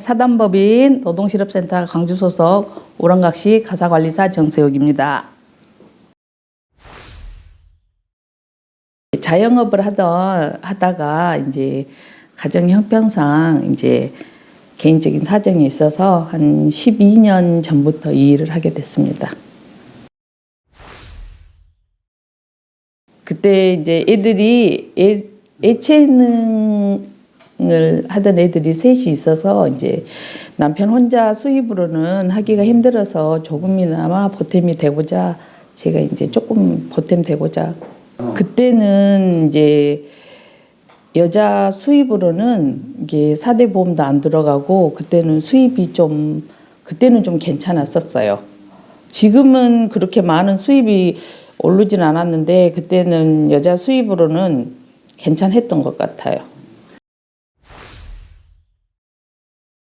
사단법인 노동실업센터 광주 소속 우렁각시 가사관리사 정세욱입니다. 자영업을 하다가 이제 가정 형편상 이제 개인적인 사정이 있어서 한 12년 전부터 이 일을 하게 됐습니다. 그때 이제 애들이 예체능을 하던 애들이 셋이 있어서 이제 남편 혼자 수입으로는 하기가 힘들어서 조금이나마 보탬이 되고자 제가 이제 조금 보탬 되고자 그때는 이제 여자 수입으로는 이게 4대 보험도 안 들어가고 그때는 수입이 좀 괜찮았었어요. 지금은 그렇게 많은 수입이 오르진 않았는데 그때는 여자 수입으로는 괜찮았던 것 같아요.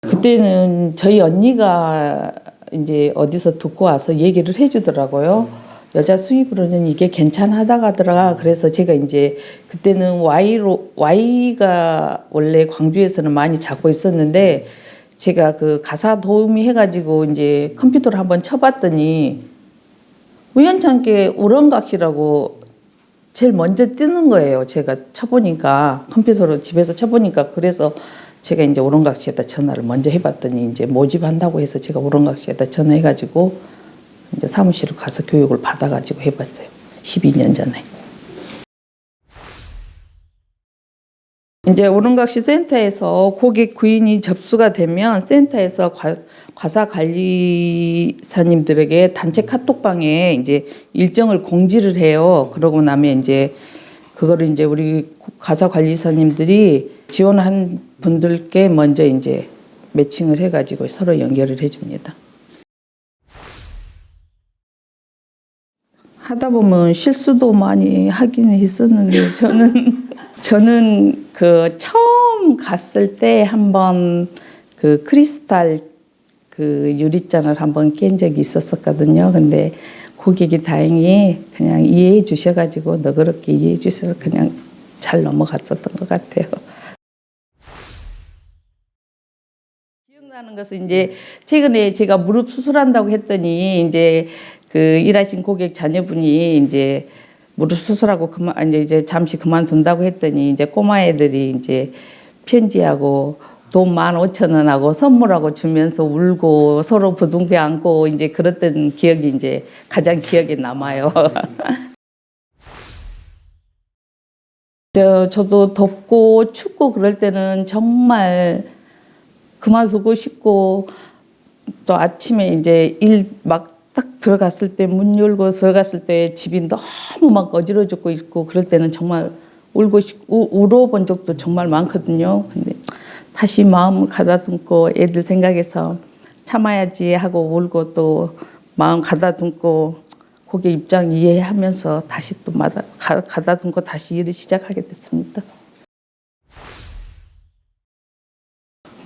그때는 저희 언니가 이제 어디서 듣고 와서 얘기를 해주더라고요. 여자 수입으로는 이게 괜찮하다고 하더라. 그래서 제가 이제 그때는 Y가 원래 광주에서는 많이 잡고 있었는데 제가 그 가사 도우미 해가지고 이제 컴퓨터를 한번 쳐봤더니 우연찮게 우렁각시라고 제일 먼저 뜨는 거예요. 제가 쳐보니까 컴퓨터로 집에서 쳐보니까 그래서 제가 이제 우렁각시에다 전화를 먼저 해봤더니 이제 모집한다고 해서 제가 우렁각시에다 전화해가지고 이제 사무실로 가서 교육을 받아가지고 해봤어요. 12년 전에. 이제 우렁각시 센터에서 고객 구인이 접수가 되면 센터에서 가사관리사님들에게 단체 카톡방에 이제 일정을 공지를 해요. 그러고 나면 이제 그거를 이제 우리 가사관리사님들이 지원한 분들께 먼저 이제 매칭을 해가지고 서로 연결을 해줍니다. 하다 보면 실수도 많이 하긴 했었는데 저는 그 처음 갔을 때 한번 그 크리스탈 그 유리잔을 한번 깬 적이 있었거든요. 근데 고객이 다행히 그냥 이해해 주셔가지고 너그럽게 이해해 주셔서 그냥 잘 넘어갔었던 것 같아요. 기억나는 것은 이제 최근에 제가 무릎 수술한다고 했더니 이제 그 일하신 고객 자녀분이 이제 무릎 수술하고 이제 잠시 그만둔다고 했더니 이제 꼬마 애들이 이제 편지하고 돈 15,000원하고 선물하고 주면서 울고 서로 부둥켜 안고 이제 그랬던 기억이 이제 가장 기억에 남아요. 저도 덥고 춥고 그럴 때는 정말 그만두고 싶고 또 아침에 이제 일 막 딱 들어갔을 때 문 열고 들어갔을 때 집이 너무 막 어지러지고 있고 그럴 때는 정말 울어본 적도 정말 많거든요. 근데 다시 마음을 가다듬고 애들 생각해서 참아야지 하고 울고 또 마음 가다듬고 고객 입장 이해하면서 다시 또 가다듬고 다시 일을 시작하게 됐습니다.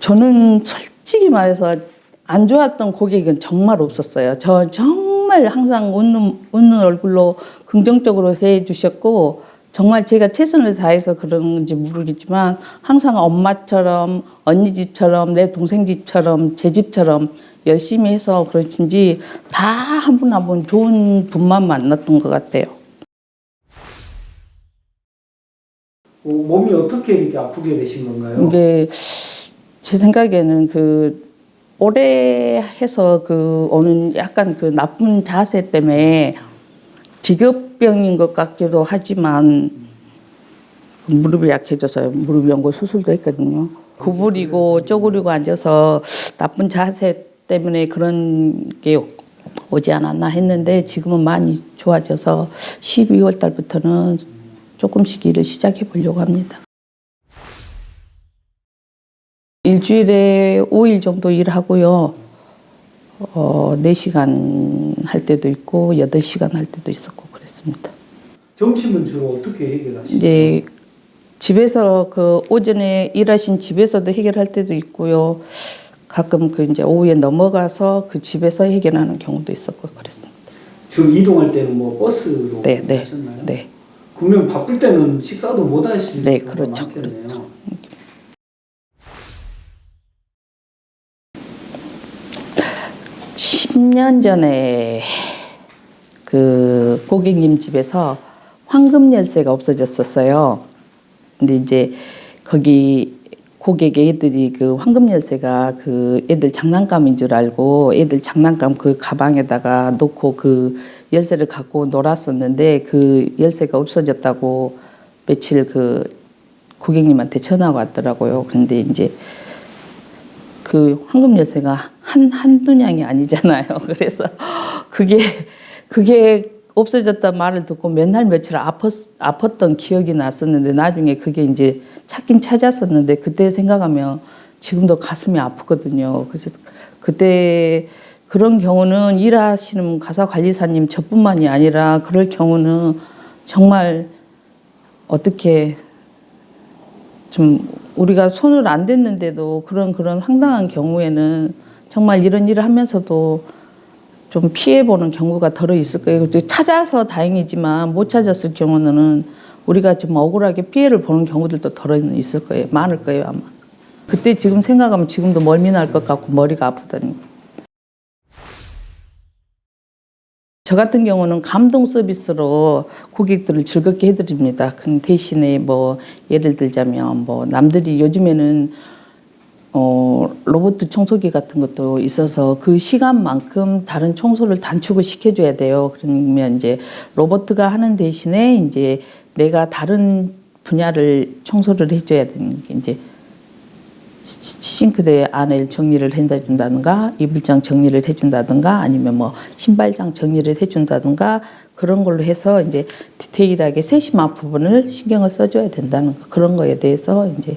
저는 솔직히 말해서 안 좋았던 고객은 정말 없었어요. 저 정말 항상 웃는 얼굴로 긍정적으로 대해주셨고 정말 제가 최선을 다해서 그런지 모르겠지만 항상 엄마처럼 언니 집처럼 내 동생 집처럼 제 집처럼 열심히 해서 그런지 다 한 분 한 분 좋은 분만 만났던 것 같아요. 몸이 어떻게 이렇게 아프게 되신 건가요? 이게 제 생각에는 그 오래 해서 그 오는 약간 그 나쁜 자세 때문에 직업병인 것 같기도 하지만 무릎이 약해져서 무릎 연골 수술도 했거든요. 구부리고 쪼그리고 앉아서 나쁜 자세 때문에 그런 게 오지 않았나 했는데 지금은 많이 좋아져서 12월 달부터는 조금씩 일을 시작해 보려고 합니다. 일주일에 5일 정도 일하고요. 4시간 할 때도 있고 8시간 할 때도 있었고 그랬습니다. 점심은 주로 어떻게 해결하시나요? 이제 집에서 그 오전에 일하신 집에서도 해결할 때도 있고요. 가끔 그 이제 오후에 넘어가서 그 집에서 해결하는 경우도 있었고 그랬습니다. 주로 이동할 때는 뭐 버스로 네. 하셨나요? 네. 그러면 바쁠 때는 식사도 못 하시는 네, 경우가 그렇죠. 많겠네요. 그렇죠. 10년 전에 그 고객님 집에서 황금 열쇠가 없어졌었어요. 근데 이제 거기 고객 애들이 그 황금 열쇠가 그 애들 장난감인 줄 알고 애들 장난감 그 가방에다가 놓고 그 열쇠를 갖고 놀았었는데 그 열쇠가 없어졌다고 며칠 그 고객님한테 전화가 왔더라고요. 그런데 이제 그 황금 열쇠가 한두 냥이 아니잖아요. 그래서 그게 없어졌다 말을 듣고 몇 날 며칠 아팠던 기억이 났었는데 나중에 그게 이제 찾긴 찾았었는데 그때 생각하면 지금도 가슴이 아프거든요. 그래서 그때 그런 경우는 일하시는 가사관리사님 저뿐만이 아니라 그럴 경우는 정말 어떻게 좀 우리가 손을 안 댔는데도 그런 황당한 경우에는 정말 이런 일을 하면서도 좀 피해보는 경우가 덜어 있을 거예요. 찾아서 다행이지만 못 찾았을 경우는 우리가 좀 억울하게 피해를 보는 경우들도 덜어 있을 거예요. 많을 거예요, 아마. 그때 지금 생각하면 지금도 멀미 날 것 같고 머리가 아프다니. 저 같은 경우는 감동 서비스로 고객들을 즐겁게 해드립니다. 그 대신에 뭐 예를 들자면 뭐 남들이 요즘에는 로봇 청소기 같은 것도 있어서 그 시간만큼 다른 청소를 단축을 시켜줘야 돼요. 그러면 이제 로봇가 하는 대신에 이제 내가 다른 분야를 청소를 해줘야 되는 게 이제 싱크대 안을 정리를 해준다든가 이불장 정리를 해준다든가 아니면 뭐 신발장 정리를 해준다든가 그런 걸로 해서 이제 디테일하게 세심한 부분을 신경을 써줘야 된다는 거 그런 거에 대해서 이제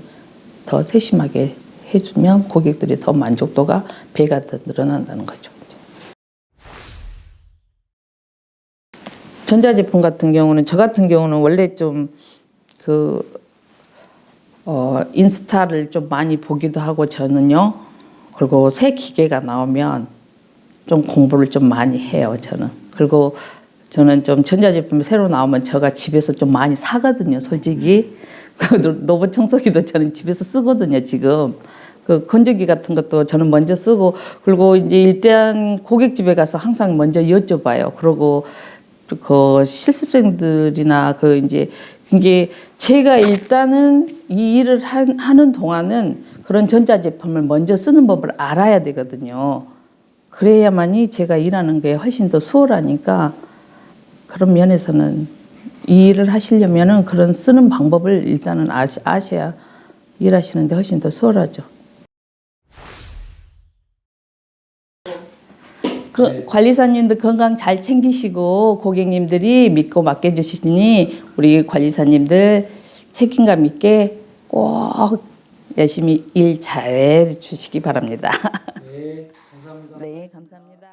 더 세심하게 해주면 고객들이 더 만족도가 배가 더 늘어난다는 거죠. 전자제품 같은 경우는 저 같은 경우는 원래 좀 인스타를 좀 많이 보기도 하고 저는요. 그리고 새 기계가 나오면 좀 공부를 좀 많이 해요. 저는. 그리고 저는 좀 전자제품이 새로 나오면 제가 집에서 좀 많이 사거든요. 솔직히. 로봇 청소기도 저는 집에서 쓰거든요. 지금. 그 건조기 같은 것도 저는 먼저 쓰고 그리고 이제 일단 고객집에 가서 항상 먼저 여쭤봐요. 그리고 그 실습생들이나 그 이제 이게 제가 일단은 이 일을 하는 동안은 그런 전자제품을 먼저 쓰는 법을 알아야 되거든요. 그래야만이 제가 일하는 게 훨씬 더 수월하니까 그런 면에서는 이 일을 하시려면은 그런 쓰는 방법을 일단은 아셔야 일하시는데 훨씬 더 수월하죠. 그 관리사님도 건강 잘 챙기시고 고객님들이 믿고 맡겨주시니 우리 관리사님들 책임감 있게 꼭 열심히 일 잘 주시기 바랍니다. 네, 감사합니다. 네, 감사합니다.